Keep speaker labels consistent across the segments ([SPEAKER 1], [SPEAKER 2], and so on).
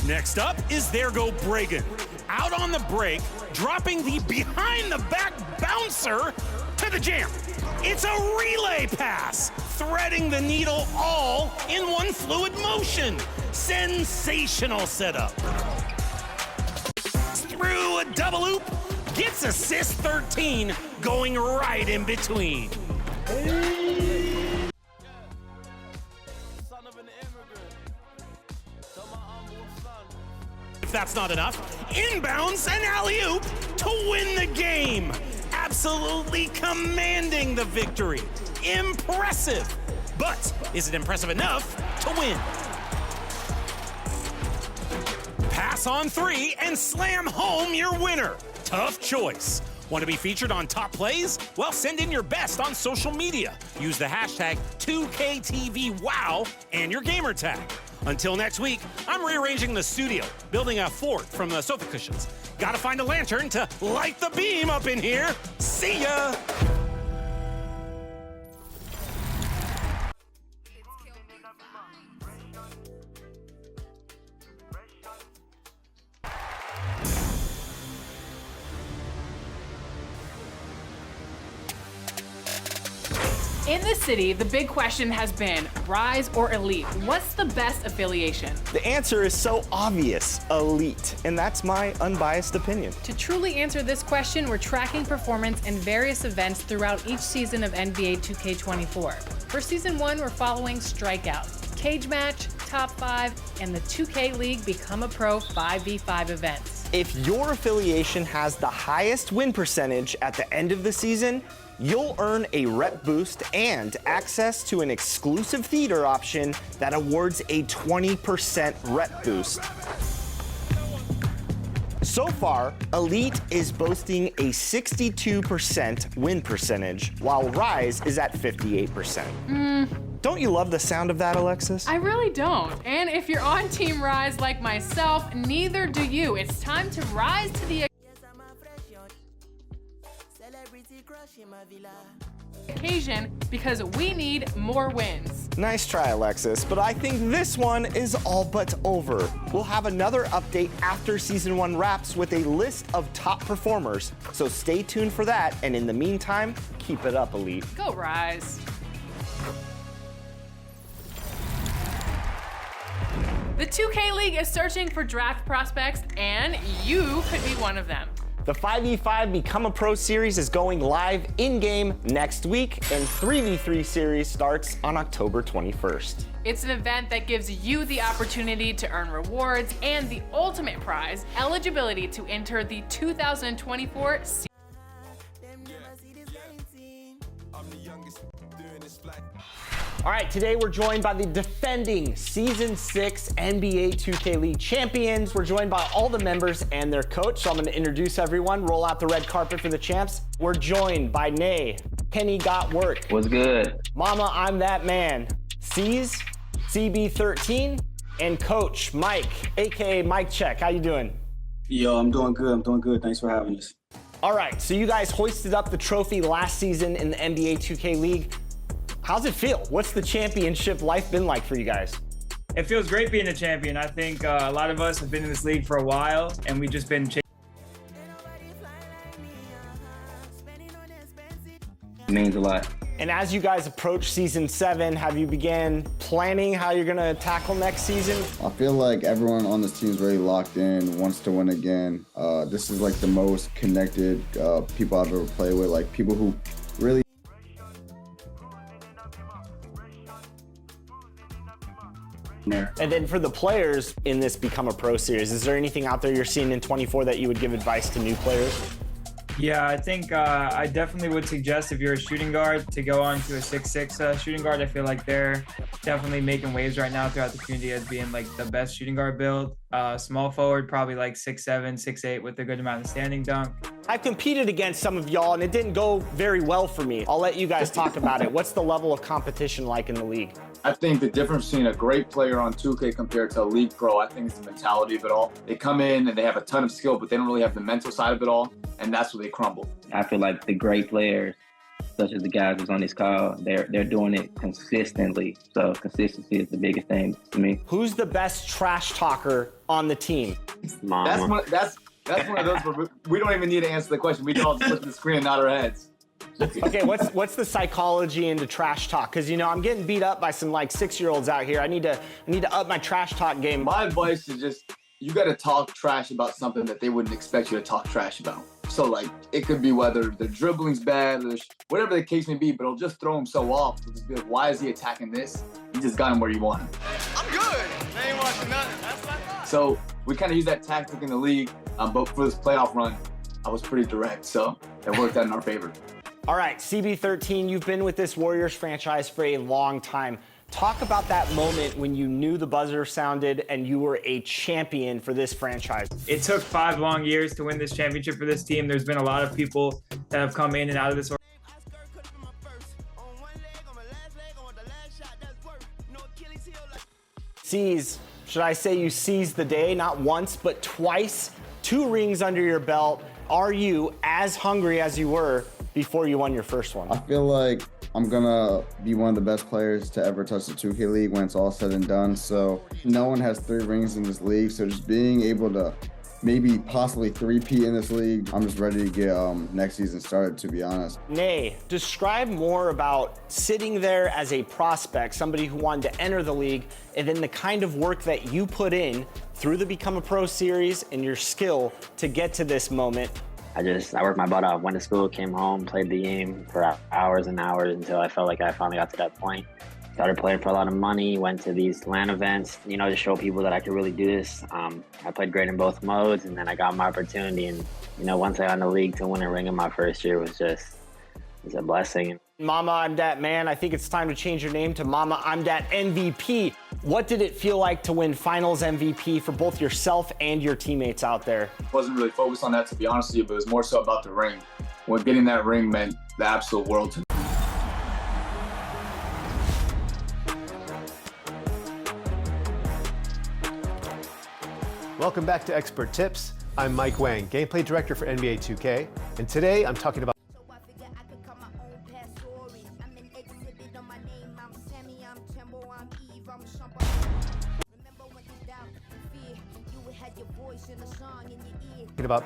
[SPEAKER 1] Next up is There Go Bragan. Out on the break, dropping the behind-the-back bouncer to the jam. It's a relay pass, threading the needle all in one fluid motion. Sensational setup. Through a double loop, gets assist 13, going right in between. If that's not enough, inbounds and alley-oop to win the game. Absolutely commanding the victory. Impressive. But is it impressive enough to win? Pass on 3 and slam home your winner. Tough choice. Want to be featured on top plays? Well, send in your best on social media. Use the hashtag 2KTVWOW and your gamer tag. Until next week, I'm rearranging the studio, building a fort from the sofa cushions. Gotta find a lantern to light the beam up in here. See ya!
[SPEAKER 2] In the city, the big question has been Rise or Elite? What's the best affiliation?
[SPEAKER 3] The answer is so obvious, Elite, and that's my unbiased opinion.
[SPEAKER 2] To truly answer this question, we're tracking performance in various events throughout each season of NBA 2K24. For Season 1, we're following Strikeout, Cage Match, Top 5, and the 2K League Become a Pro 5v5 events.
[SPEAKER 3] If your affiliation has the highest win percentage at the end of the season, you'll earn a rep boost and access to an exclusive theater option that awards a 20% rep boost. So far, Elite is boasting a 62% win percentage, while Rise is at 58%. Don't you love the sound of that, Alexis?
[SPEAKER 2] I really don't. And if you're on Team Rise like myself, neither do you. It's time to rise to the occasion because we need more wins.
[SPEAKER 3] Nice try, Alexis, but I think this one is all but over. We'll have another update after Season 1 wraps with a list of top performers, so stay tuned for that, and in the meantime, keep it up, Elite.
[SPEAKER 2] Go Rise. The 2K League is searching for draft prospects, and you could be one of them.
[SPEAKER 3] The 5v5 Become a Pro series is going live in-game next week, and 3v3 series starts on October 21st.
[SPEAKER 2] It's an event that gives you the opportunity to earn rewards and the ultimate prize, eligibility to enter the 2024 season.
[SPEAKER 3] All right, today we're joined by the defending Season 6 NBA 2K League champions. We're joined by all the members and their coach, so I'm gonna introduce everyone, roll out the red carpet for the champs. We're joined by Nay, Kenny Got Work.
[SPEAKER 4] What's good?
[SPEAKER 3] Mama, I'm That Man, C's, CB13, and Coach Mike, AKA Mike Check. How you doing?
[SPEAKER 5] Yo, I'm doing good. Thanks for having us.
[SPEAKER 3] All right, so you guys hoisted up the trophy last season in the NBA 2K League. How's it feel? What's the championship life been like for you guys?
[SPEAKER 6] It feels great being a champion. I think a lot of us have been in this league for a while, and we've just been
[SPEAKER 4] It means a lot.
[SPEAKER 3] And as you guys approach Season 7, have you began planning how you're gonna tackle next season?
[SPEAKER 7] I feel like everyone on this team is really locked in, wants to win again. This is like the most connected people I've ever played with, like people who really.
[SPEAKER 3] And then for the players in this Become a Pro series, is there anything out there you're seeing in 24 that you would give advice to new players?
[SPEAKER 6] Yeah, I think I definitely would suggest if you're a shooting guard to go on to a 6'6" shooting guard. I feel like they're definitely making waves right now throughout the community as being like the best shooting guard build. Small forward, probably like 6'7", 6'8" with a good amount of standing dunk.
[SPEAKER 3] I've competed against some of y'all and it didn't go very well for me. I'll let you guys talk about it. What's the level of competition like in the league?
[SPEAKER 8] I think the difference between a great player on 2K compared to a league pro, I think it's the mentality of it all. They come in and they have a ton of skill, but they don't really have the mental side of it all, and that's where they crumble.
[SPEAKER 4] I feel like the great players such as the guys who's on this call, they're doing it consistently. So consistency is the biggest thing to me.
[SPEAKER 3] Who's the best trash talker on the team?
[SPEAKER 4] Mama.
[SPEAKER 8] That's one of those where we don't even need to answer the question. We can all just look at the screen and nod our heads.
[SPEAKER 3] Okay, what's the psychology into trash talk? Because I'm getting beat up by some like 6-year-olds out here. I need to up my trash talk game.
[SPEAKER 8] My advice is just you got to talk trash about something that they wouldn't expect you to talk trash about. So like it could be whether the dribbling's bad or whatever the case may be, but it'll just throw him so off. It'll just be like, why is he attacking this? You just got him where you want him.
[SPEAKER 9] I'm good. They ain't watching nothing. That's what I thought.
[SPEAKER 8] So we kind of use that tactic in the league, but for this playoff run, I was pretty direct, so it worked out in our favor.
[SPEAKER 3] All right, CB13, you've been with this Warriors franchise for a long time. Talk about that moment when you knew the buzzer sounded and you were a champion for this franchise.
[SPEAKER 6] It took 5 long years to win this championship for this team. There's been a lot of people that have come in and out of this.
[SPEAKER 3] Should I say you seized the day, not once, but twice? 2 rings under your belt. Are you as hungry as you were before you won your first one?
[SPEAKER 7] I feel like I'm gonna be one of the best players to ever touch the 2K League when it's all said and done. So no one has 3 rings in this league. So just being able to maybe possibly 3P in this league, I'm just ready to get next season started, to be honest.
[SPEAKER 3] Nay, describe more about sitting there as a prospect, somebody who wanted to enter the league, and then the kind of work that you put in through the Become a Pro series and your skill to get to this moment.
[SPEAKER 10] I worked my butt off, went to school, came home, played the game for hours and hours until I felt like I finally got to that point. Started playing for a lot of money, went to these LAN events, to show people that I could really do this. I played great in both modes, and then I got my opportunity. And, once I got in the league to win a ring in my first year was a blessing.
[SPEAKER 3] Mama, I'm that man. I think it's time to change your name to Mama, I'm that MVP. What did it feel like to win Finals MVP for both yourself and your teammates out there?
[SPEAKER 8] Wasn't really focused on that, to be honest with you, but it was more so about the ring. When getting that ring meant the absolute world to me.
[SPEAKER 11] Welcome back to Expert Tips. I'm Mike Wang, Gameplay Director for NBA 2K, and today I'm talking about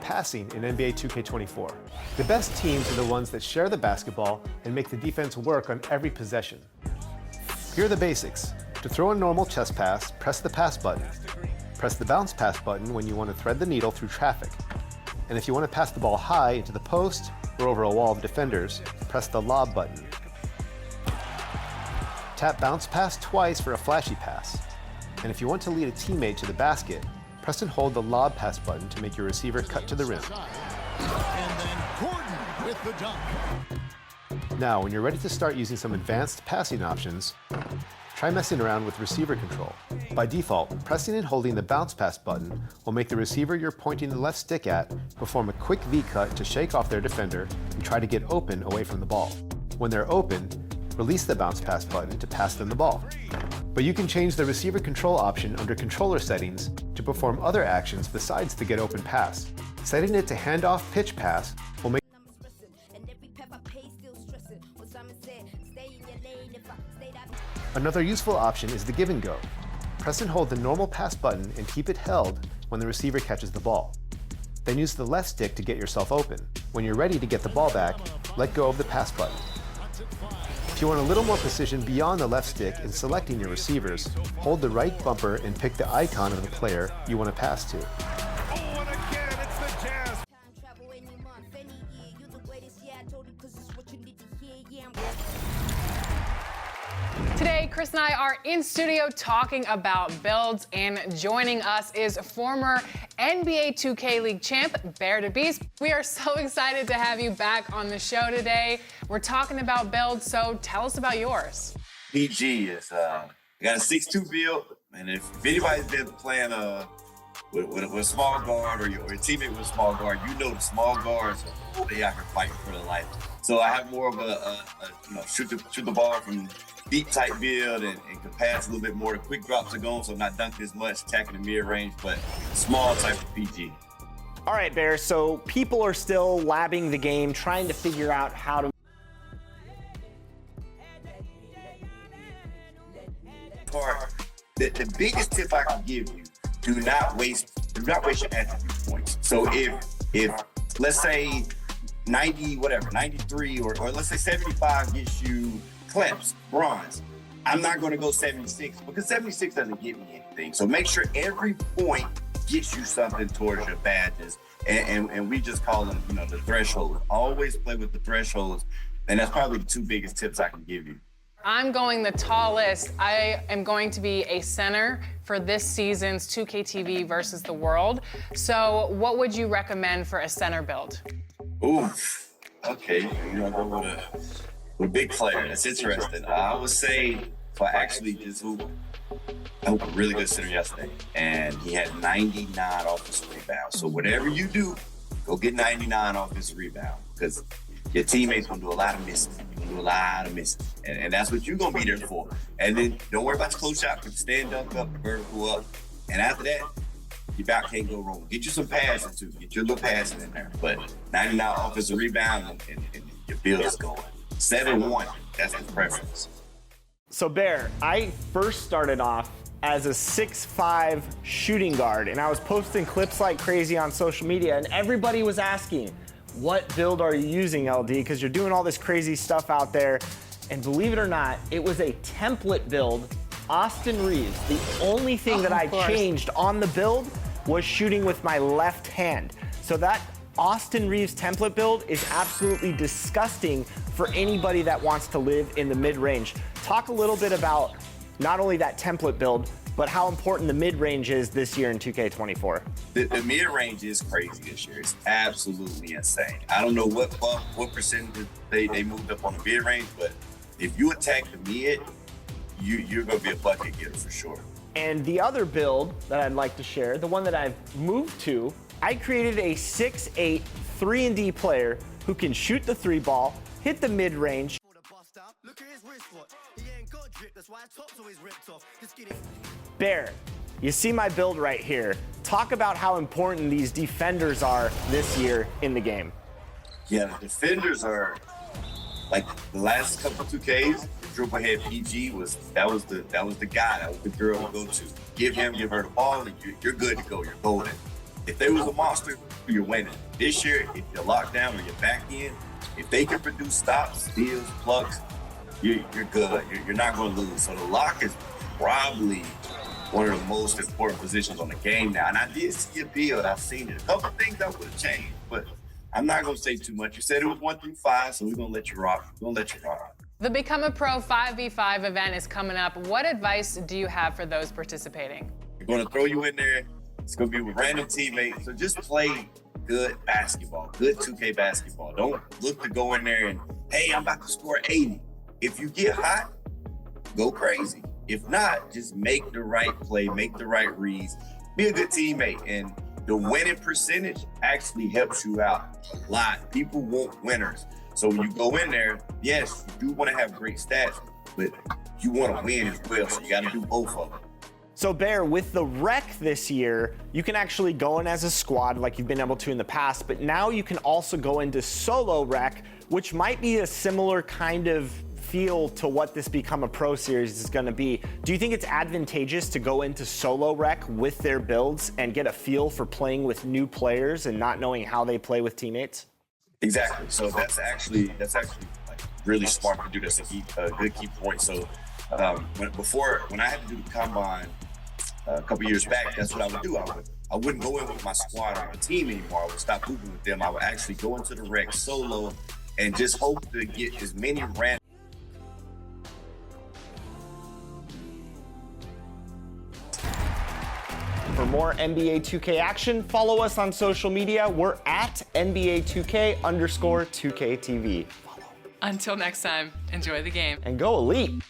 [SPEAKER 11] passing in NBA 2K24. The best teams are the ones that share the basketball and make the defense work on every possession. Here are the basics. To throw a normal chest pass, press the pass button. Press the bounce pass button when you want to thread the needle through traffic. And if you want to pass the ball high into the post or over a wall of defenders, press the lob button. Tap bounce pass twice for a flashy pass. And if you want to lead a teammate to the basket, press and hold the lob pass button to make your receiver cut to the rim.
[SPEAKER 12] And then Gordon with the dunk.
[SPEAKER 11] Now, when you're ready to start using some advanced passing options, try messing around with receiver control. By default, pressing and holding the bounce pass button will make the receiver you're pointing the left stick at perform a quick V-cut to shake off their defender and try to get open away from the ball. When they're open, release the bounce pass button to pass them the ball. But you can change the receiver control option under controller settings to perform other actions besides the get open pass. Setting it to handoff pitch pass will make Another useful option is the give and go. Press and hold the normal pass button and keep it held when the receiver catches the ball. Then use the left stick to get yourself open. When you're ready to get the ball back, let go of the pass button. If you want a little more precision beyond the left stick in selecting your receivers, hold the right bumper and pick the icon of the player you want to pass to.
[SPEAKER 2] Today, Chris and I are in studio talking about builds, and joining us is former NBA 2K League champ, Bear to Beast. We are so excited to have you back on the show today. We're talking about builds, so tell us about yours.
[SPEAKER 13] PG is, got a 6'2" build, and if anybody's been playing with a small guard or your teammate with a small guard, you know the small guards, they out here fighting for their life. So I have more of a shoot the ball from deep type build and can pass a little bit more. The quick drops are going, so I'm not dunking as much, attacking the mid range, but small type of PG.
[SPEAKER 3] All right, Bear, so people are still labbing the game, trying to figure out how to
[SPEAKER 13] the biggest tip I can give you: do not waste your attribute points. So if let's say 93 or let's say 75 gets you clips, bronze, I'm not going to go 76 because 76 doesn't get me anything. So make sure every point gets you something towards your badges, and we just call them, the thresholds. Always play with the thresholds, and that's probably the two biggest tips I can give you.
[SPEAKER 2] I'm going the tallest. I am going to be a center for this season's 2KTV versus the world. So what would you recommend for a center build?
[SPEAKER 13] Ooh, okay. You're going to go with a big player. That's interesting. I would say for actually just I hooped a really good center yesterday, and he had 99 offensive rebounds. So whatever you do, go get 99 offensive rebounds, because your teammates gonna do a lot of missing. You're gonna do a lot of missing, and that's what you're gonna be there for. And then don't worry about the close shot. Stand dunk up, vertical up, and after that, your back can't go wrong. Get you some passing too. Get your little passing in there. But 99 offensive rebound, and your build is going 7-1. That's the preference.
[SPEAKER 3] So Bear, I first started off as a 6'5" shooting guard, and I was posting clips like crazy on social media, and everybody was asking, what build are you using, LD? Because you're doing all this crazy stuff out there. And believe it or not, it was a template build. Austin Reaves, the only thing that I changed on the build was shooting with my left hand. So that Austin Reaves template build is absolutely disgusting for anybody that wants to live in the mid-range. Talk a little bit about not only that template build, but how important the mid-range is this year in 2K24.
[SPEAKER 13] The mid-range is crazy this year. It's absolutely insane. I don't know what percentage they moved up on the mid-range, but if you attack the mid, you're going to be a bucket getter for sure.
[SPEAKER 3] And the other build that I'd like to share, the one that I've moved to, I created a 6'8", 3-and-D player who can shoot the 3-ball, hit the mid-range. Bear, you see my build right here. Talk about how important these defenders are this year in the game.
[SPEAKER 13] Yeah, the defenders are like the last couple of 2Ks. The dribble head PG was the guy, that was the girl to go to. Give her the ball, and you're good to go. You're golden. If there was a monster, you're winning. This year, if you're locked down or you're back in, if they can produce stops, steals, plucks, you're good. You're not going to lose. So the lock is probably one of the most important positions on the game now. And I did see a build. I've seen it. A couple things I would have changed, but I'm not going to say too much. You said it was 1 through 5, so we're going to let you rock.
[SPEAKER 2] The Become a Pro 5v5 event is coming up. What advice do you have for those participating?
[SPEAKER 13] We're going to throw you in there. It's going to be with random teammates. So just play good basketball, good 2K basketball. Don't look to go in there and, hey, I'm about to score 80. If you get hot, go crazy. If not, just make the right play, make the right reads, be a good teammate. And the winning percentage actually helps you out a lot. People want winners. So when you go in there, yes, you do want to have great stats, but you want to win as well. So you got to do both of them.
[SPEAKER 3] So Bear, with the rec this year, you can actually go in as a squad like you've been able to in the past, but now you can also go into solo rec, which might be a similar kind of feel to what this Become a Pro series is going to be. Do you think it's advantageous to go into solo rec with their builds and get a feel for playing with new players and not knowing how they play with teammates?
[SPEAKER 13] Exactly. So that's actually like really smart to do. That's a good key point. So when I had to do the combine a couple years back, that's what I would do. I wouldn't go in with my squad or my team anymore. I would stop hooping with them. I would actually go into the rec solo and just hope to get as many random.
[SPEAKER 3] For more NBA 2K action, follow us on social media. We're at NBA2K_2KTV.
[SPEAKER 2] Until next time, enjoy the game.
[SPEAKER 3] And go Elite.